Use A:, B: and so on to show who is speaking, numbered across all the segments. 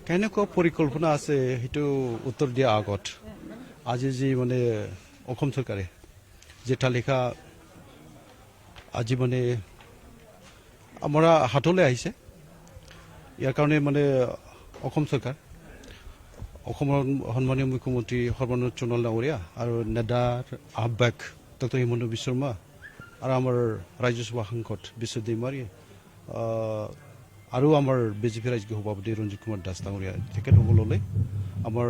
A: কেনেকুৱা পৰিকল্পনা আছে সেইটো উত্তৰ দিয়া আগত আজি যি মানে অসম চৰকাৰে যে তালিকা আজি মানে আমাৰ হাতলৈ আহিছে ইয়াৰ কাৰণে মানে অসম চৰকাৰ অসমৰ সন্মানীয় মুখ্যমন্ত্ৰী সৰ্বানন্দ সোণোৱাল ডাঙৰীয়া আৰু নেডাৰ আহ্বায়ক ডক্টৰ হিমন্ত বিশ্ব শৰ্মা আৰু আমাৰ ৰাজ্যসভা সাংসদ বিশ্বজিৎ দৈমাৰী আৰু আমাৰ বিজেপি ৰাজ্যিক সভাপতি ৰঞ্জিত কুমাৰ দাস ডাঙৰীয়া তেখেতসকললৈ আমাৰ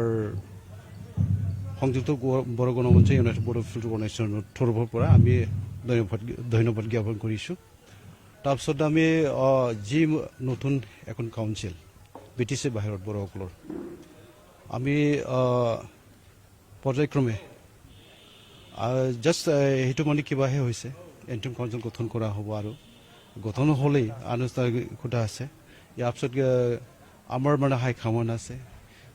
A: সংযুক্ত বড়ো গণমঞ্চ ইউনাইটেড বড়ো পিপলছ অৰ্গেনাইজেশ্যনৰ তৰফৰ পৰা আমি ধন্যবাদ জ্ঞাপন কৰিছোঁ। তাৰপিছত আমি যি নতুন এখন কাউন্সিল BTC বাহিৰত বড়োসকলৰ আমি পৰ্যায়ক্ৰমে জাষ্ট সেইটো মানে কিবাহে হৈছে এণ্টিম কাউন্সিল গঠন কৰা হ'ব আৰু গঠন হ'লেই আনুষ্ঠানিকতা আছে। ইয়াৰ পিছত আমাৰ মানে হাইকমাণ্ড আছে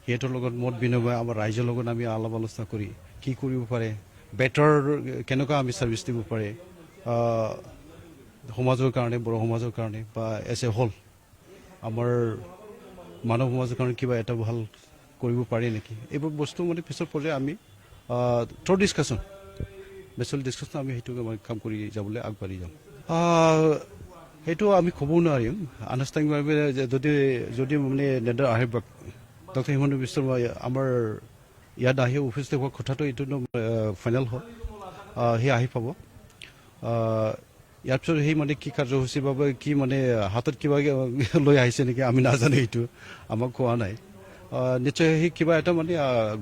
A: সিহঁতৰ লগত মত বিনিময় আমাৰ ৰাইজৰ লগত আমি আলাপ আলোচনা কৰি কি কৰিব পাৰে বেটাৰ কেনেকুৱা আমি ছাৰ্ভিচ দিব পাৰে সমাজৰ কাৰণে বড়ো সমাজৰ কাৰণে বা এজ এ হোল আমাৰ মানৱ সমাজৰ কাৰণে কিবা এটা ভাল কৰিব পাৰে নেকি এইবোৰ বস্তু মানে পিছৰ পৰ্যায়ে আমি থ্ৰ' ডিছকাশ্যন বেচল ডিছকাশ্যন আমি সেইটো কাম কৰি যাবলৈ আগবাঢ়ি যাম। সেইটো আমি ক'ব নোৱাৰিম আনুষ্ঠানিকভাৱে যদি মানে নেডাৰ আহ্বায়ক ডক্টৰ হিমন্ত বিশ্ব শৰ্মা আমাৰ ইয়াত আহি উপস্থিত হোৱা কথাটো এইটো ফাইনেল হ'ল সি আহি পাব। ইয়াৰ পিছত সেই মানে কি কাৰ্যসূচী বাবে কি মানে হাতত কিবা লৈ আহিছে নেকি আমি নাজানো এইটো আমাক কোৱা নাই। নিশ্চয় সেই কিবা এটা মানে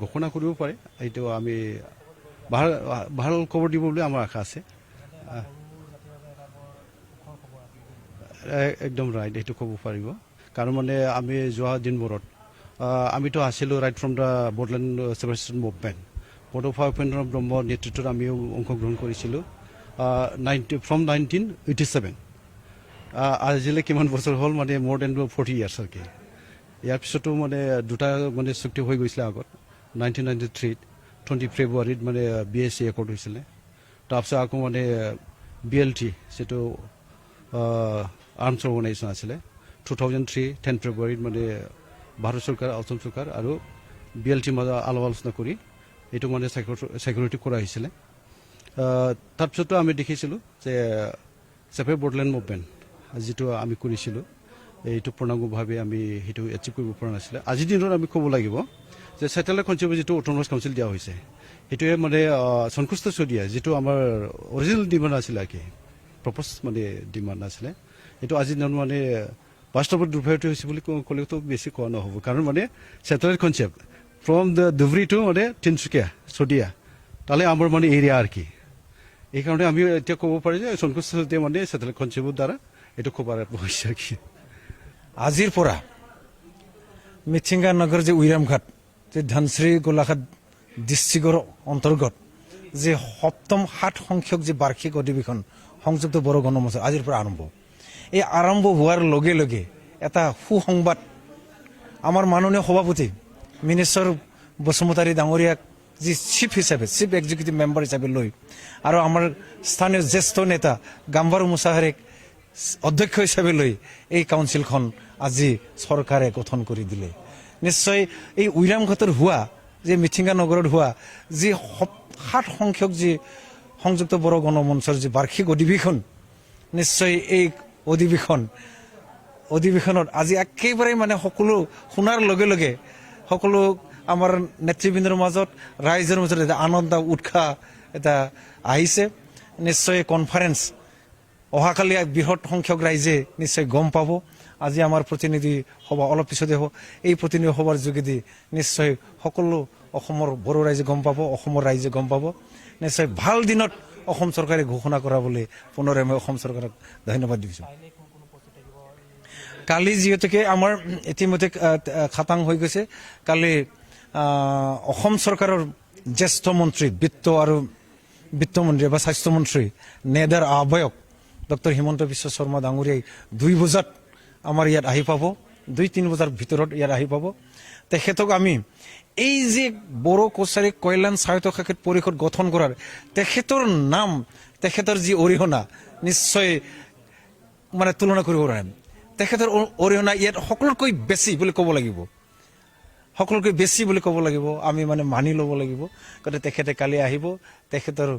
A: ঘোষণা কৰিব পাৰে এইটো আমি ভাল খবৰ দিব বুলি আমাৰ আশা আছে। একদম ৰাইট এইটো ক'ব পাৰিব কাৰণ মানে আমি যোৱা দিনবোৰত আমিতো আছিলোঁ right from the Bodoland separation movement Bodofa Upendra ব্ৰহ্মৰ নেতৃত্বত আমিও অংশগ্ৰহণ কৰিছিলোঁ ফ্ৰম 1987 আজিলৈ কিমান বছৰ হ'ল মানে মোৰ দেন 40 ইয়াৰ্ছ আৰু কি। ইয়াৰ পিছতো মানে দুটা মানে চুক্তি হৈ গৈছিলে আগত 1993 20 ফেব্ৰুৱাৰীত মানে BSC একৰ্ড হৈছিলে। তাৰপিছত আকৌ মানে BLT যিটো আৰ্মছ অৰ্গেনাইজেশ্যন আছিলে 2003 10 ফেব্ৰুৱাৰীত মানে ভাৰত চৰকাৰ অসম চৰকাৰ আৰু BLT মাজত আলাপ আলোচনা কৰি এইটো মানে ছিকিউৰিটি কৰা হৈছিলে। তাৰপিছতো আমি দেখিছিলোঁ যে ছেপাৰেট বড়োলেণ্ড মুভমেণ্ট যিটো আমি কৰিছিলোঁ এইটো পূৰ্ণাংগভাৱে আমি সেইটো এচিভ কৰিব পৰা নাছিলে। আজিৰ দিনত আমি ক'ব লাগিব যে ছেটেলাইট কনচেপ্ট যিটো অট'নমাছ কাউন্সিল দিয়া হৈছে সেইটোৱে মানে সন্তুষ্ট চদিয়া যিটো আমাৰ অৰিজিনেল ডিমাণ্ড আছিলে কি প্ৰপ'জ মানে ডিমাণ্ড আছিলে এইটো আজিৰ দিনত মানে বাস্তৱত দুৰ্ভাগ্য হৈছে বুলি ক'লেওতো বেছি কোৱা নহ'ব কাৰণ মানে satellite concept from the Dhubri to মানে তিনিচুকীয়া চদিয়া তালৈ আমাৰ মানে এৰিয়া আৰু কি এইকাৰণে আমি এতিয়া ক'ব পাৰি যে সন্তুষ্ট চদিয়া মানে ছেটেলাইট কনচেপ্টৰ দ্বাৰা এইটো খবৰ হৈছে আৰু কি।
B: আজিৰ পৰা মিচিংগা নগৰ যে উইৰামঘাট যে ধনশ্ৰী গোলাঘাট ডিষ্ট্ৰিক্টৰ অন্তৰ্গত যে সপ্তম 7 সংখ্যক যে বাৰ্ষিক অধিৱেশন সংযুক্ত বড়ো গণমঞ্চৰ আজিৰ পৰা আৰম্ভ। এই আৰম্ভ হোৱাৰ লগে লগে এটা সুসংবাদ আমাৰ মাননীয় সভাপতি মিনেশ্বৰ বসুমতাৰী ডাঙৰীয়াক যি চিফ এক্সিকিউটিভ মেম্বাৰ হিচাপে লৈ আৰু আমাৰ স্থানীয় জ্যেষ্ঠ নেতা গাম্বাৰু মুছাহাৰীক অধ্যক্ষ হিচাপে লৈ এই কাউন্সিলখন আজি চৰকাৰে গঠন কৰি দিলে। নিশ্চয় এই উইৰামঘাটৰ হোৱা যে মিচিংগা নগৰত হোৱা যি 7 সংখ্যক যি সংযুক্ত বড়ো গণমঞ্চৰ যি বাৰ্ষিক অধিৱেশন নিশ্চয় এই অধিৱেশনত আজি একেবাৰে মানে সকলো শুনাৰ লগে লগে সকলো আমাৰ নেতৃবৃন্দৰ মাজত ৰাইজৰ মাজত এটা আনন্দ উৎসাহ এটা আহিছে। নিশ্চয় কনফাৰেন্স অহাকালি বৃহৎ সংখ্যক ৰাইজে নিশ্চয় গম পাব। আজি আমাৰ প্ৰতিনিধি সভা অলপ পিছতে হ'ব এই প্ৰতিনিধি সভাৰ যোগেদি নিশ্চয় সকলো অসমৰ বড়ো ৰাইজে গম পাব অসমৰ ৰাইজে গম পাব। নিশ্চয় ভাল দিনত অসম চৰকাৰে ঘোষণা কৰা বুলি পুনৰে মই অসম চৰকাৰক ধন্যবাদ দিছোঁ। কালি যিহেতুকে আমাৰ ইতিমধ্যে খাটাং হৈ গৈছে কালি অসম চৰকাৰৰ জ্যেষ্ঠ মন্ত্ৰী বিত্তমন্ত্ৰী বা স্বাস্থ্যমন্ত্ৰী নেডাৰ আহ্বায়ক ডক্টৰ হিমন্ত বিশ্ব শৰ্মা ডাঙৰীয়াই 2 বজাত আমাৰ ইয়াত আহি পাব 2-3 বজাৰ ভিতৰত ইয়াত আহি পাব। তেখেতক আমি এই যে বড়ো কছাৰী কল্যাণ স্বায়ত্ত শাসিত পৰিষদ গঠন কৰাৰ তেখেতৰ নাম তেখেতৰ যি অৰিহণা নিশ্চয় মানে তুলনা কৰিব নোৱাৰিম। তেখেতৰ অৰিহণা ইয়াত সকলোতকৈ বেছি বুলি ক'ব লাগিব। সকলোকে বেছি বুলি ক'ব লাগিব, আমি মানে মানি ল'ব লাগিব। গতিকে তেখেতে কালি আহিব, তেখেতৰ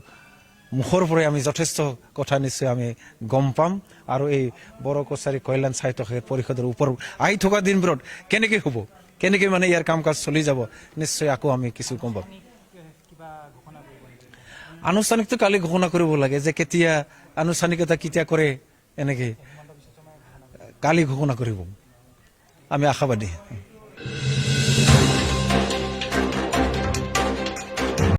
B: মুখৰ পৰাই আমি যথেষ্ট কথা নিশ্চয় আমি গম পাম। আৰু এই বড়ো কছাৰী কল্যাণ সাহিত্য পৰিষদৰ ওপৰত আহি থকা দিনবোৰত কেনেকৈ হ'ব, কেনেকৈ মানে ইয়াৰ কাম কাজ চলি যাব, নিশ্চয় আকৌ আমি কিছু গম পাম। আনুষ্ঠানিকটো কালি ঘোষণা কৰিব লাগে, যে কেতিয়া আনুষ্ঠানিকতা কেতিয়া কৰে, এনেকৈ কালি ঘোষণা কৰিব, আমি আশাবাদী।